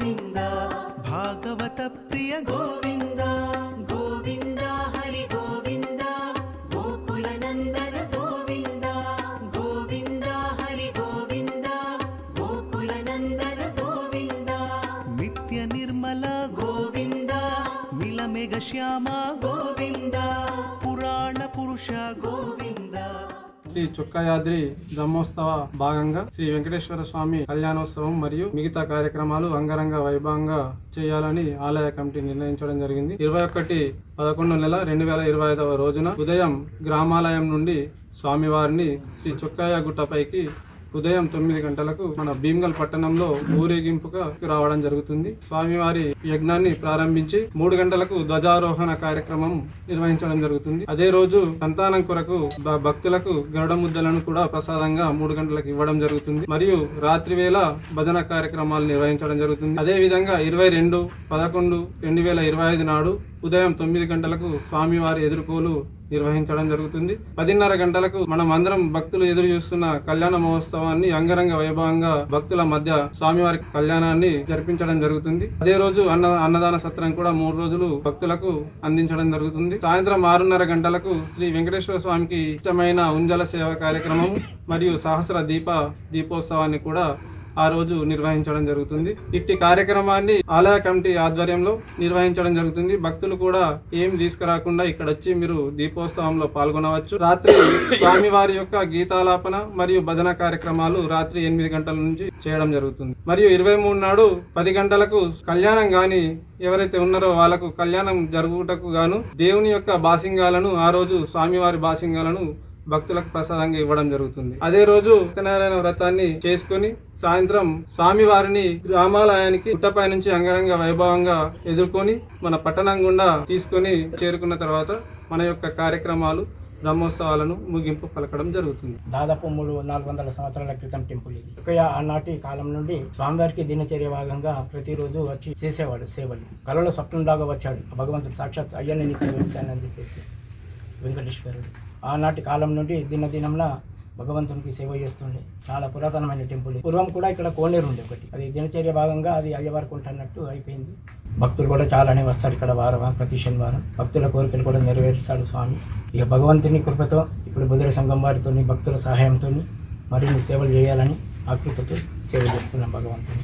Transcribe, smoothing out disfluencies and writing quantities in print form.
గోవింద భాగవత ప్రియ గోవింద గోవింద హరి గోవింద గోకుల నందన గోవింద గోవింద హరి గోవింద గోకుల నందన గోవింద నిత్య నిర్మల గోవింద నీలమేఘ శ్యామ గోవింద పురాణ పురుష గోవింద. శ్రీ చుక్కయాద్రి బ్రహ్మోత్సవ భాగంగా శ్రీ వెంకటేశ్వర స్వామి కళ్యాణోత్సవం మరియు మిగతా కార్యక్రమాలు అంగరంగ వైభవంగా చేయాలని ఆలయ కమిటీ నిర్ణయించడం జరిగింది. 21/11/2025 రోజున ఉదయం గ్రామాలయం నుండి స్వామివారిని శ్రీ చుక్కయ్య గుట్టపైకి ఉదయం 9 గంటలకు మన భీమ్గల్ పట్టణంలో ఊరేగింపుగా రావడం జరుగుతుంది. స్వామివారి యజ్ఞాన్ని ప్రారంభించి 3 గంటలకు ధ్వజారోహణ కార్యక్రమం నిర్వహించడం జరుగుతుంది. అదే రోజు సంతానం కొరకు భక్తులకు గరుడ ముద్దలను కూడా ప్రసాదంగా 3 గంటలకు ఇవ్వడం జరుగుతుంది. మరియు రాత్రి వేళ భజన కార్యక్రమాలు నిర్వహించడం జరుగుతుంది. అదే విధంగా 22/11/2025 నాడు ఉదయం 9 గంటలకు స్వామివారి ఎదుర్కోలు నిర్వహించడం జరుగుతుంది. 10:30 గంటలకు మనం అందరం భక్తులు ఎదురు చూస్తున్న కళ్యాణ మహోత్సవాన్ని అంగరంగ వైభవంగా భక్తుల మధ్య స్వామివారి కళ్యాణాన్ని జరిపించడం జరుగుతుంది. అదే రోజు అన్నదాన సత్రం కూడా 3 రోజులు భక్తులకు అందించడం జరుగుతుంది. సాయంత్రం 6:30 గంటలకు శ్రీ వెంకటేశ్వర స్వామికి ఇష్టమైన ఉంజల సేవ కార్యక్రమం మరియు సహస్ర దీపోత్సవాన్ని కూడా ఆ రోజు నిర్వహించడం జరుగుతుంది. ఇట్టి కార్యక్రమాన్ని ఆలయ కమిటీ ఆధ్వర్యంలో నిర్వహించడం జరుగుతుంది. భక్తులు కూడా ఏం తీసుకురాకుండా ఇక్కడ వచ్చి మీరు దీపోత్సవంలో పాల్గొనవచ్చు. రాత్రి స్వామివారి యొక్క గీతాలాపన మరియు భజన కార్యక్రమాలు రాత్రి 8 గంటల నుంచి చేయడం జరుగుతుంది. మరియు 23 నాడు 10 గంటలకు కళ్యాణం గాని ఎవరైతే ఉన్నారో వాళ్ళకు కళ్యాణం జరుగుటకు గాను దేవుని యొక్క బాసింగాలను ఆ రోజు స్వామివారి బాసింగాలను భక్తులకు ప్రసాదంగా ఇవ్వడం జరుగుతుంది. అదే రోజు సత్యనారాయణ వ్రతాన్ని చేసుకుని సాయంత్రం స్వామివారిని గ్రామాలయానికి గుట్టపై నుంచి అంగరంగ వైభవంగా ఎదుర్కొని మన పట్టణం గుండా తీసుకొని చేరుకున్న తర్వాత మన యొక్క కార్యక్రమాలు బ్రహ్మోత్సవాలను ముగింపు పలకడం జరుగుతుంది. దాదాపు 400 సంవత్సరాల క్రితం టెంపుల్ ఇది. ఆనాటి కాలం నుండి స్వామివారికి దినచర్య భాగంగా ప్రతిరోజు వచ్చి చేసేవాడు సేవలు. కలలో స్వప్నంలాగా వచ్చాడు భగవంతుడు సాక్షాత్ అయ్యని నీకు వెలిశానని చెప్పేసి వెంకటేశ్వరుడు. ఆనాటి కాలం నుండి దినదినంలా భగవంతునికి సేవ చేస్తుండే. చాలా పురాతనమైన టెంపుల్. పూర్వం కూడా ఇక్కడ కోనేరు ఉండే ఒకటి. అది దినచర్య భాగంగా అది అయ్యవారికి ఉంటున్నట్టు అయిపోయింది. భక్తులు కూడా చాలానే వస్తారు ఇక్కడ ప్రతి శనివారం. భక్తుల కోరికలు కూడా నెరవేరుస్తాడు స్వామి. ఇక భగవంతుని కృపతో ఇప్పుడు బుధుర సంఘం వారితో భక్తుల సహాయంతో మరిన్ని సేవలు చేయాలని ఆకృతితో సేవ చేస్తున్నాం భగవంతుని.